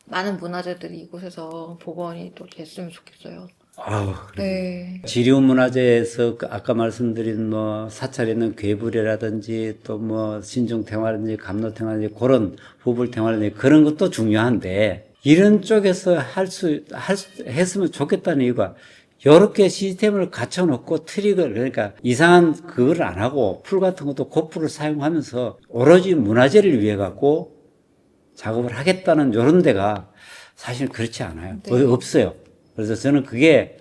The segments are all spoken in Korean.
많은 문화재들이 이곳에서 복원이 또 됐으면 좋겠어요. 아우, 네. 지류문화재에서 아까 말씀드린 뭐 사찰에 있는 괴불이라든지 또 뭐 신중탱화라든지 감로탱화라든지 그런 후불탱화라든지 그런 것도 중요한데 이런 쪽에서 했으면 좋겠다는 이유가 이렇게 시스템을 갖춰놓고 트릭을 그러니까 이상한 그걸 안 하고 풀 같은 것도 고풀을 사용하면서 오로지 문화재를 위해 갖고 작업을 하겠다는 이런 데가 사실 그렇지 않아요. 네. 없어요. 그래서 저는 그게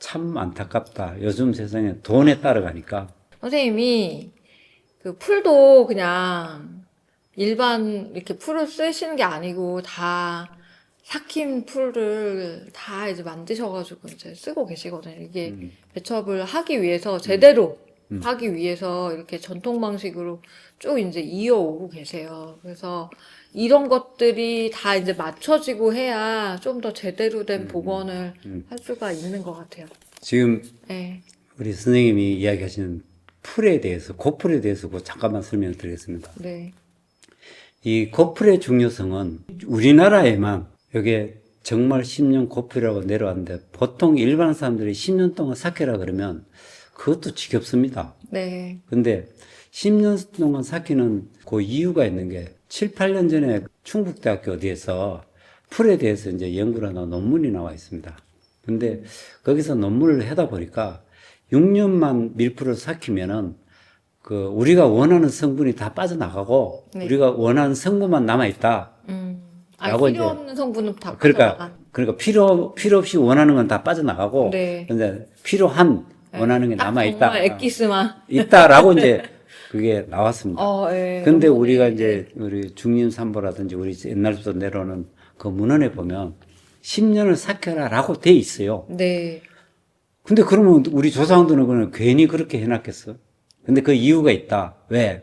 참 안타깝다. 요즘 세상에 돈에 따라가니까. 선생님이 그 풀도 그냥 일반 이렇게 풀을 쓰시는 게 아니고 다 삭힌 풀을 다 이제 만드셔가지고 이제 쓰고 계시거든요. 이게 배첩을 하기 위해서 제대로 하기 위해서 이렇게 전통 방식으로 쭉 이제 이어오고 계세요. 그래서 이런 것들이 다 이제 맞춰지고 해야 좀 더 제대로 된 복원을 할 수가 있는 것 같아요. 지금 네. 우리 선생님이 이야기하시는 풀에 대해서, 고풀에 대해서 잠깐만 설명을 드리겠습니다. 네. 이 고풀의 중요성은 우리나라에만 여기에 정말 10년 고풀이라고 내려왔는데 보통 일반 사람들이 10년 동안 삭혀라 그러면 그것도 지겹습니다. 네. 근데 10년 동안 삭히는 그 이유가 있는 게 7, 8년 전에 충북대학교 어디에서 풀에 대해서 이제 연구를 하는 논문이 나와 있습니다. 근데 거기서 논문을 하다 보니까 6년만 밀풀을 삭히면은 그 우리가 원하는 성분이 다 빠져나가고 네. 우리가 원하는 성분만 남아있다. 라고 필요 이제 없는 성분은 다 그러니까 빠져나간. 필요 없이 원하는 건 다 빠져나가고 네. 근데 필요한 원하는 게 딱 남아있다. 정말 엑기스만. 있다라고 이제 그게 나왔습니다. 네. 근데 논문에, 우리가 네. 이제 우리 중림삼보라든지 우리 옛날부터 내려오는 그 문헌에 보면 10년을 삭혀라라고 돼 있어요. 네. 근데 그러면 우리 조상들은 그냥 괜히 그렇게 해놨겠어? 근데 그 이유가 있다. 왜?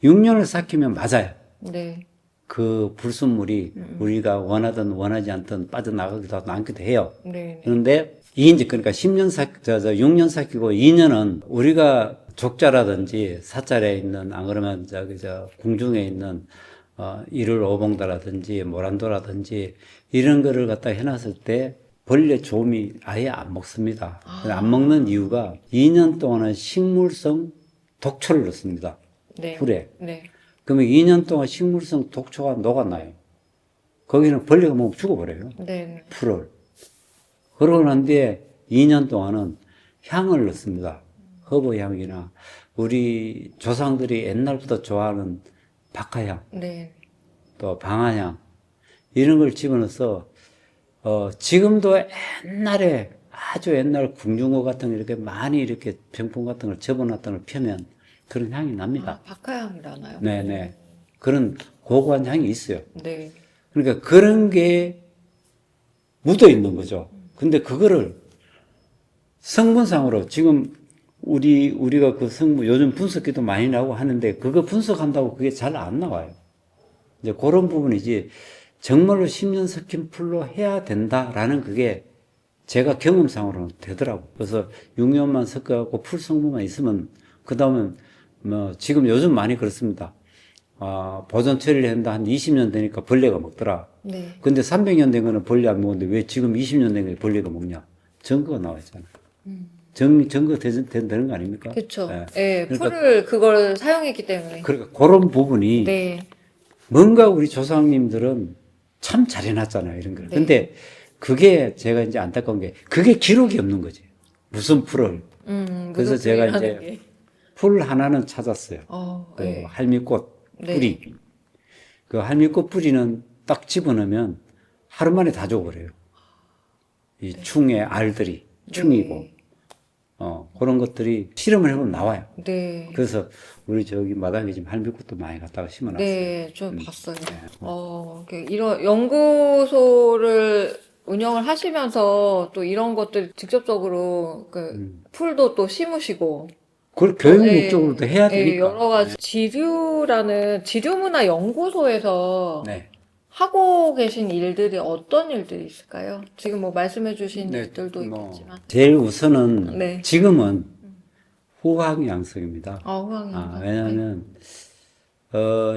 6년을 삭히면 맞아요. 네. 그 불순물이 우리가 원하든 원하지 않든 빠져나가기도 하고 남기도 해요. 네. 그런데 이제 그러니까 6년 삭히고 2년은 우리가 족자라든지 사찰에 있는 안 그러면 궁중에 있는 이를 오봉다라든지 모란도라든지 이런 거를 갖다 해놨을 때 벌레 조미 아예 안 먹습니다. 안 먹는 이유가 2년 동안은 식물성 독초를 넣습니다. 네. 풀에. 네. 그러면 2년 동안 식물성 독초가 녹아나요. 거기는 벌레가 먹으면 죽어버려요. 네. 풀을. 그러고 난 뒤에 2년 동안은 향을 넣습니다. 허브향이나 우리 조상들이 옛날부터 좋아하는 박하향, 네. 또 방아향 이런 걸 집어넣어서 지금도 옛날에 아주 옛날 궁중어 같은 거 이렇게 많이 이렇게 병풍 같은 걸 접어놨던 걸 펴면 그런 향이 납니다. 박하향이라나요? 네네. 그런 고고한 향이 있어요. 네. 그러니까 그런 게 묻어 있는 거죠. 근데 그거를 성분상으로 지금 우리가 그 성분 요즘 분석기도 많이 나오고 하는데 그거 분석한다고 그게 잘 안 나와요. 이제 그런 부분이지 정말로 10년 삭힌 풀로 해야 된다라는 그게 제가 경험상으로는 되더라고. 그래서 6년만 섞어갖고 풀 성분만 있으면 그 다음은 뭐 지금 요즘 많이 그렇습니다. 보존 처리를 했는데 한 20년 되니까 벌레가 먹더라. 네. 근데 300년 된 거는 벌레 안 먹는데 왜 지금 20년 된 게 벌레가 먹냐? 증거가 나와 있잖아요. 증거 되는 거 아닙니까? 그렇죠. 예. 네. 그러니까- 풀을 그걸 사용했기 때문에. 그러니까 그런 부분이 네. 뭔가 우리 조상님들은 참 잘해놨잖아요, 이런 걸. 네. 근데 그게 제가 이제 안타까운 게 그게 기록이 없는 거지. 무슨 풀을. 그래서 제가 이제 무슨 풀이라는 게. 풀 하나는 찾았어요. 그 네. 할미꽃 네. 뿌리. 그 할미꽃 뿌리는 딱 집어넣으면 하루 만에 다 죽어버려요. 이 충의 알들이, 충이고. 네. 그런 것들이 실험을 해보면 나와요. 네. 그래서 우리 저기 마당에 지금 할미꽃도 많이 갖다가 심어놨어요. 네, 좀 봤어요. 이런 연구소를 운영을 하시면서 또 이런 것들 직접적으로 그 풀도 또 심으시고 그걸 교육 예, 목적으로도 해야 예, 되니까. 여러 가지 지류라는 지류문화 연구소에서 네. 하고 계신 일들이 어떤 일들이 있을까요? 지금 뭐 말씀해 주신 네, 일들도 뭐 있겠지만 제일 우선은 네. 지금은 후학 양성입니다. 후황연구 네. 왜냐하면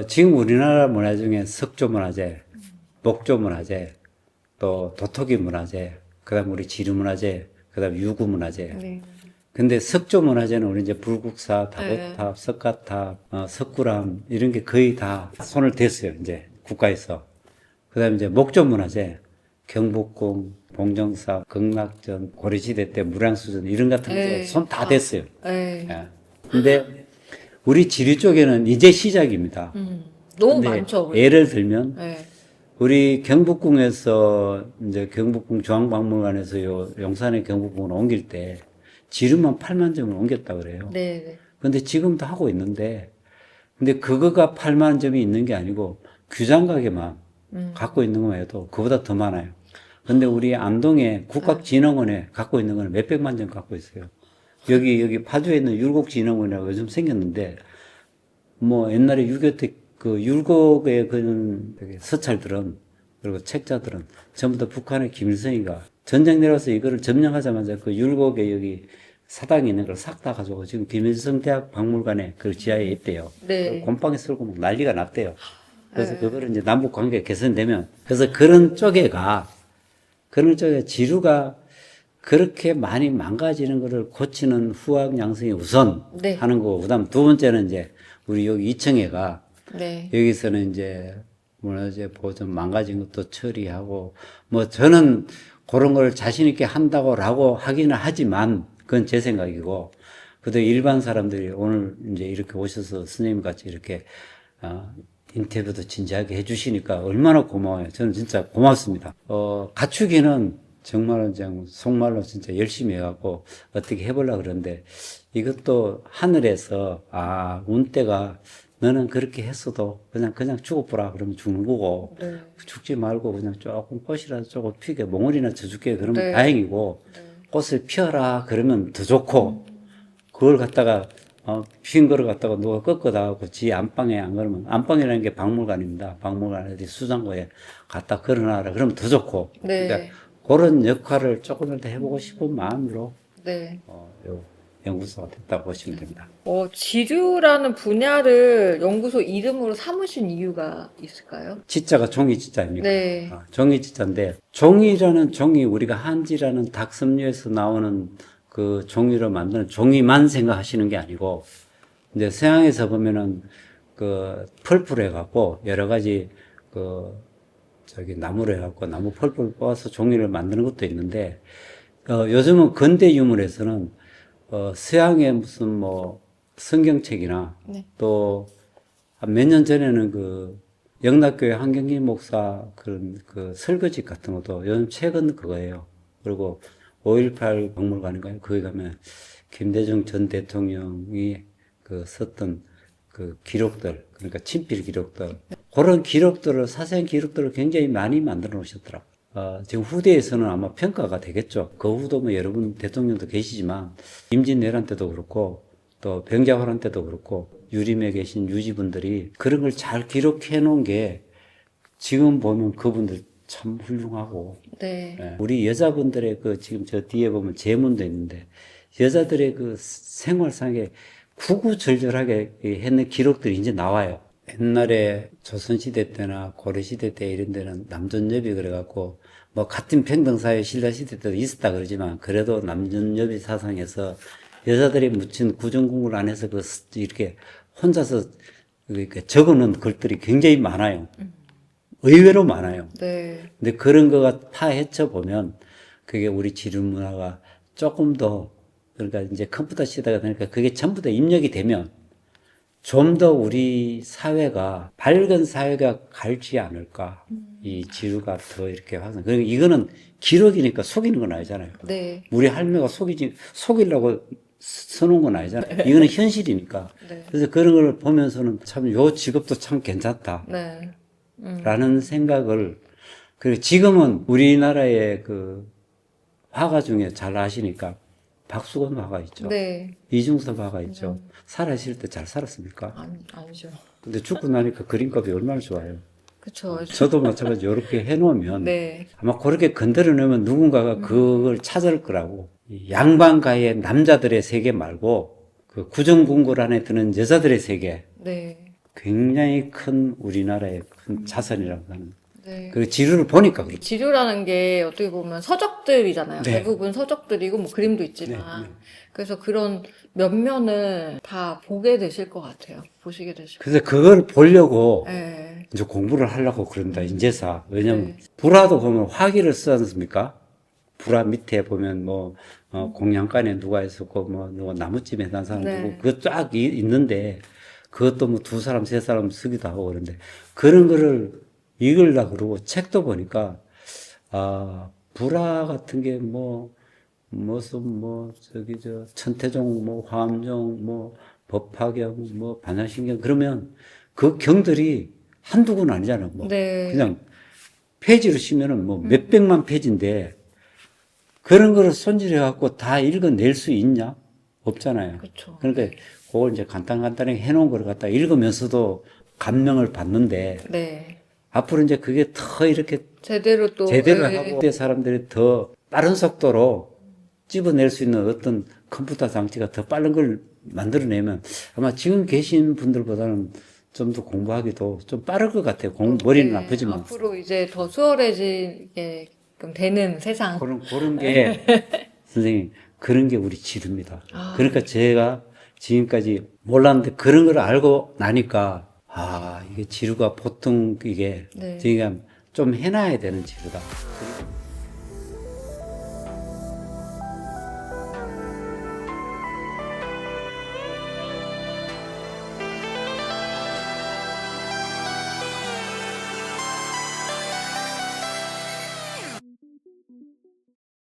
지금 우리나라 문화 중에 석조 문화재, 목조 문화재, 또 도토기 문화재, 그다음 우리 지류 문화재, 그다음 유구 문화재. 네. 근데 석조 문화재는 우리 이제 불국사, 다보탑, 석가탑, 석굴암 이런 게 거의 다 손을 댔어요. 이제 국가에서. 그다음에 이제 목조 문화재, 경복궁, 봉정사, 극락전, 고려시대 때 무량수전 이런 같은 거 네. 손 다 댔어요. 네. 예. 근데 우리 지리 쪽에는 이제 시작입니다. 너무 근데 많죠. 우리. 예를 들면 네. 우리 경복궁에서 이제 경복궁 중앙박물관에서 용산의 경복궁을 옮길 때 지류만 8만 점을 옮겼다 그래요. 네. 네. 근데 지금도 하고 있는데 근데 그거가 8만 점이 있는 게 아니고 규장 가게만 갖고 있는 것만 해도 그보다 더 많아요. 근데 우리 안동에 국가진흥원에 갖고 있는 거는 몇백만 점 갖고 있어요. 여기 파주에 있는 율곡진흥원이라고 요즘 생겼는데 뭐 옛날에 6.25 때 그 율곡의 그런 서찰들은 그리고 책자들은 전부 다 북한의 김일성이가 전쟁 내려와서 이거를 점령하자마자 그 율곡에 여기 사당이 있는 걸 싹 다 가지고 지금 김일성 대학 박물관에 그 지하에 있대요. 네. 곰팡이 쓸고 막 난리가 났대요. 그래서 그거를 이제 남북 관계가 개선되면 그래서 그런 쪽에 지류가 그렇게 많이 망가지는 거를 고치는 후학 양성이 우선 네. 하는 거고 그다음 두 번째는 이제 우리 여기 이청회가 네. 여기서는 이제 문화재 보존 망가진 것도 처리하고 뭐 저는 그런 걸 자신 있게 한다고라고 하기는 하지만 그건 제 생각이고 그래도 일반 사람들이 오늘 이제 이렇게 오셔서 선생님 같이 이렇게 인터뷰도 진지하게 해주시니까 얼마나 고마워요. 저는 진짜 고맙습니다. 갖추기는 정말은 속말로 진짜 열심히 해갖고 어떻게 해보려고 그러는데 이것도 하늘에서 운때가 너는 그렇게 했어도 그냥 죽어보라 그러면 죽는 거고 네. 죽지 말고 그냥 조금 꽃이라도 조금 피게 몽울이나 쳐줄게 그러면 네. 다행이고 꽃을 피워라 그러면 더 좋고 그걸 갖다가 핀 거를 갖다가 누가 꺾어다가고 지 안방에 안 걸으면 안방이라는 게 박물관입니다. 박물관 어디 수장고에 갖다 걸어놔라 그러면 더 좋고 네. 그러니까 그런 역할을 조금이라도 해보고 싶은 마음으로 네. 요 연구소가 됐다고 보시면 됩니다. 지류라는 분야를 연구소 이름으로 삼으신 이유가 있을까요? 지자가 종이 지자입니까? 네. 종이 지자인데 종이라는 종이 우리가 한지라는 닭섬유에서 나오는 그 종이로 만드는 종이만 생각하시는 게 아니고 이제 서양에서 보면은 그 펄프를 해갖고 여러 가지 나무를 해갖고 나무 펄프를 뽑아서 종이를 만드는 것도 있는데 요즘은 근대 유물에서는 서양의 무슨 뭐 성경책이나 네. 또 몇 년 전에는 그 영락교회 한경기 목사 그런 그 설거지 같은 것도 요즘 최근 그거예요. 그리고 5.18 박물관인가요? 거기 가면 김대중 전 대통령이 그 썼던 그 기록들, 그러니까 친필 기록들, 그런 기록들을, 사생 기록들을 굉장히 많이 만들어 놓으셨더라고요. 지금 후대에서는 아마 평가가 되겠죠. 그 후도 뭐 여러분 대통령도 계시지만, 임진왜란 때도 그렇고, 또 병자호란 때도 그렇고, 유림에 계신 유지분들이 그런 걸 잘 기록해 놓은 게 지금 보면 그분들 참 훌륭하고, 네. 예, 우리 여자분들의 지금 저 뒤에 보면 제문도 있는데, 여자들의 그 생활상에 구구절절하게 했는 기록들이 이제 나와요. 옛날에 조선시대 때나 고려시대 때 이런 데는 남존여비 그래갖고, 뭐 같은 평등사회 신라시대 때도 있었다 그러지만, 그래도 남존여비 사상에서 여자들이 묻힌 구정궁을 안에서 이렇게 혼자서 이렇게 적어 놓은 글들이 굉장히 많아요. 의외로 많아요. 네. 근데 그런 거가 파헤쳐 보면 그게 우리 지류 문화가 조금 더 그러니까 이제 컴퓨터 시대가 되니까 그게 전부 다 입력이 되면 좀 더 우리 사회가 밝은 사회가 갈지 않을까. 이 지류가 더 이렇게 확산. 그리고 이거는 기록이니까 속이는 건 아니잖아요. 네. 우리 할매가 속이려고 써놓은 건 아니잖아요. 이거는 현실이니까. 네. 그래서 그런 걸 보면서는 참 요 직업도 참 괜찮다. 네. 라는 생각을 그리고 지금은 우리나라의 그 화가 중에 잘 아시니까 박수건 화가 있죠. 네. 이중섭 화가 있죠. 살아있을 때 잘 살았습니까? 아니죠. 근데 죽고 나니까 그림값이 얼마나 좋아요. 그쵸. 저도 마찬가지 이렇게 해놓으면 네. 아마 그렇게 건드려 놓으면 누군가가 그걸 찾을 거라고. 이 양반가의 남자들의 세계 말고 그 구정궁궐 안에 드는 여자들의 세계 네. 굉장히 큰 우리나라의 큰 자산이라고 하는. 네. 그 지류를 보니까 그렇죠. 지류라는 게 어떻게 보면 서적들이잖아요. 네. 대부분 서적들이고 뭐 그림도 있지만 그래서 그런 면면을 다 보게 되실 것 같아요. 보시게 되실 것 그래서 그걸 보려고 같아요. 네. 이제 공부를 하려고 그런다, 인제사. 왜냐면, 네. 불화도 보면 화기를 쓰지 않습니까? 불화 밑에 보면 뭐, 공양간에 누가 있었고, 뭐, 누가 나무집에 난 사람 네. 누구, 그거 쫙 있는데, 그것도 뭐 두 사람, 세 사람 쓰기도 하고 그런데, 그런 거를 읽으려고 그러고, 책도 보니까, 불화 같은 게 뭐, 무슨 뭐, 천태종, 뭐, 화암종, 뭐, 법화경, 뭐, 반야신경, 그러면 그 경들이 한두 권 아니잖아. 뭐 네. 그냥 페이지로 치면은 뭐 몇백만 페이지인데 그런 거를 손질해 갖고 다 읽어낼 수 있냐? 없잖아요. 그렇죠. 그러니까 그걸 이제 간단하게 해놓은 걸 갖다 읽으면서도 감명을 받는데 네. 앞으로 이제 그게 더 이렇게 제대로 또 제대로 네. 하고 사람들이 더 빠른 속도로 집어낼 수 있는 어떤 컴퓨터 장치가 더 빠른 걸 만들어내면 아마 지금 계신 분들보다는 좀 더 공부하기도 좀 빠를 것 같아요. 머리는 네. 아프지만. 앞으로 이제 더 수월해지게끔 되는 세상. 그런 게, 선생님, 그런 게 우리 지루입니다. 아. 그러니까 제가 지금까지 몰랐는데 그런 걸 알고 나니까, 이게 지루가 보통 이게, 네. 저희가 좀 해놔야 되는 지루다.